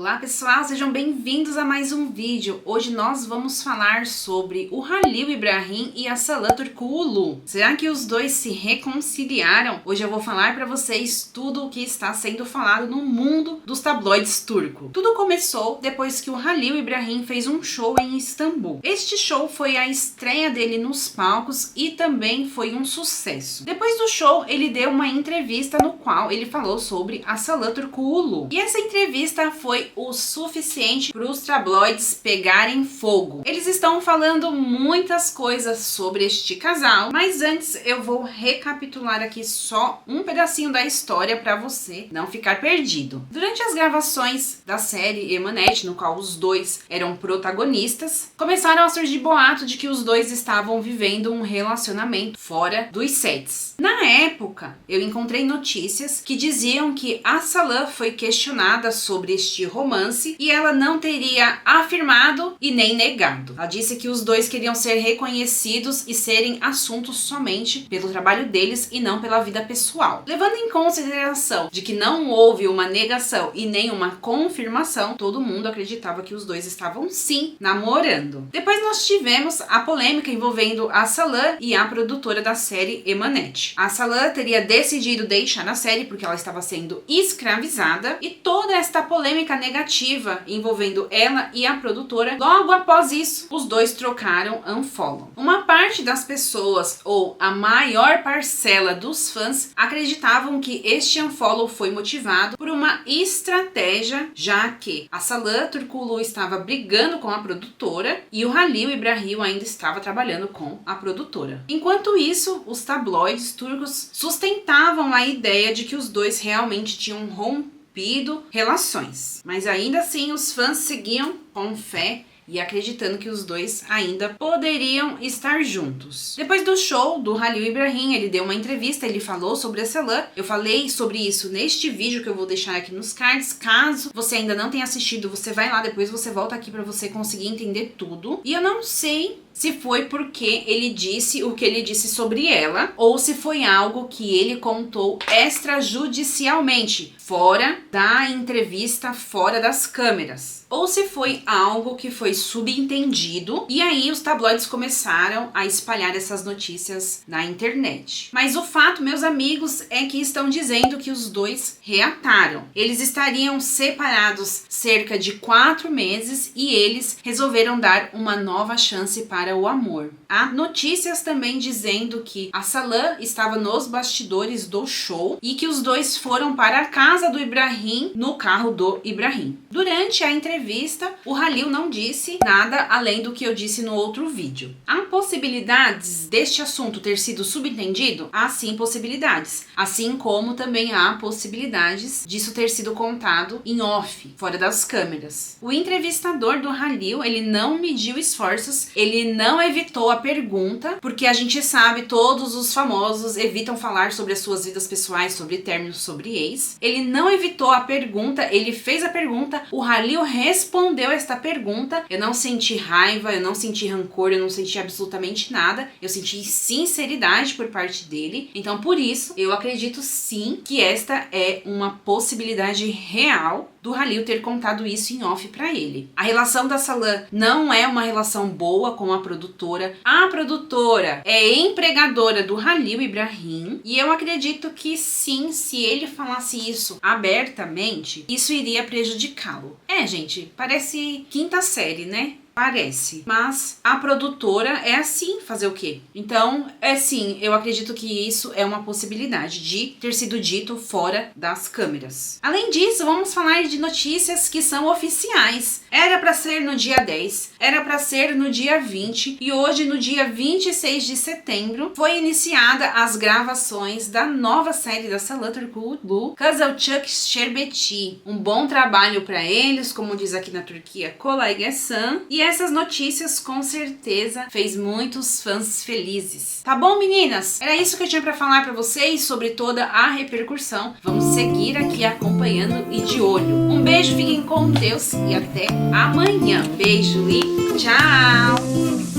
Olá pessoal, sejam bem-vindos a mais um vídeo. Hoje nós vamos falar sobre o Halil Ibrahim e a Salah Turkoglu. Será que os dois se reconciliaram? Hoje eu vou falar para vocês tudo o que está sendo falado no mundo dos tabloides turco. Tudo começou depois que o Halil Ibrahim fez um show em Istambul. Este show foi a estreia dele nos palcos e também foi um sucesso. Depois do show, ele deu uma entrevista no qual ele falou sobre a Salah Turkoglu. E essa entrevista foi o suficiente para os tabloides pegarem fogo. Eles estão falando muitas coisas sobre este casal, mas antes eu vou recapitular aqui só um pedacinho da história para você não ficar perdido. Durante as gravações da série Emanet, no qual os dois eram protagonistas, começaram a surgir boatos de que os dois estavam vivendo um relacionamento fora dos sets. Na época, eu encontrei notícias que diziam que a Salah foi questionada sobre este romance e ela não teria afirmado e nem negado. Ela disse que os dois queriam ser reconhecidos e serem assuntos somente pelo trabalho deles e não pela vida pessoal. Levando em consideração de que não houve uma negação e nem uma confirmação, todo mundo acreditava que os dois estavam sim namorando. Depois nós tivemos a polêmica envolvendo a Salah e a produtora da série Emanet. A Salah teria decidido deixar a série porque ela estava sendo escravizada e toda esta polêmica negativa envolvendo ela e a produtora, logo após isso, os dois trocaram unfollow. Uma parte das pessoas, ou a maior parcela dos fãs, acreditavam que este unfollow foi motivado por uma estratégia, já que a Salah Turkoglu estava brigando com a produtora e o Halil Ibrahim ainda estava trabalhando com a produtora. Enquanto isso, os tabloides turcos sustentavam a ideia de que os dois realmente tinham rompido relações. Mas ainda assim os fãs seguiam com fé e acreditando que os dois ainda poderiam estar juntos. Depois do show do Halil Ibrahim, ele deu uma entrevista, ele falou sobre a Salah. Eu falei sobre isso neste vídeo que eu vou deixar aqui nos cards. Caso você ainda não tenha assistido, você vai lá, depois você volta aqui para você conseguir entender tudo. E eu não sei se foi porque ele disse o que ele disse sobre ela, ou se foi algo que ele contou extrajudicialmente, fora da entrevista, fora das câmeras. Ou se foi algo que foi subentendido, e aí os tabloides começaram a espalhar essas notícias na internet. Mas o fato, meus amigos, é que estão dizendo que os dois reataram. Eles estariam separados cerca de 4 meses e eles resolveram dar uma nova chance para o amor. Há notícias também dizendo que a Salah estava nos bastidores do show e que os dois foram para a casa do Ibrahim no carro do Ibrahim. Durante a entrevista, o Halil não disse nada além do que eu disse no outro vídeo. Há possibilidades deste assunto ter sido subentendido? Há sim possibilidades. Assim como também há possibilidades disso ter sido contado em off, fora das câmeras. O entrevistador do Halil, ele não mediu esforços, ele não evitou a pergunta, porque a gente sabe, todos os famosos evitam falar sobre as suas vidas pessoais, sobre términos, sobre ex. Ele não evitou a pergunta, ele fez a pergunta, o Halil respondeu esta pergunta. Eu não senti raiva, eu não senti rancor, eu não senti absolutamente nada, eu senti sinceridade por parte dele. Então por isso, eu acredito sim que esta é uma possibilidade real do Halil ter contado isso em off pra ele. A relação da Salah não é uma relação boa com a produtora. A produtora é empregadora do Halil Ibrahim e eu acredito que sim, se ele falasse isso abertamente, isso iria prejudicá-lo. Gente, parece quinta série, né? Parece, mas a produtora é assim, fazer o quê? Então, sim, eu acredito que isso é uma possibilidade de ter sido dito fora das câmeras. Além disso, vamos falar de notícias que são oficiais. Era para ser no dia 10, era para ser no dia 20 e hoje, no dia 26 de setembro, foi iniciada as gravações da nova série da Salah Turkoglu, Kızılcık Şerbeti. Um bom trabalho para eles, como diz aqui na Turquia, Kolay Gelsin. E essas notícias com certeza fez muitos fãs felizes. Tá bom, meninas? Era isso que eu tinha pra falar pra vocês sobre toda a repercussão. Vamos seguir aqui acompanhando e de olho. Um beijo, fiquem com Deus e até amanhã. Beijo e tchau!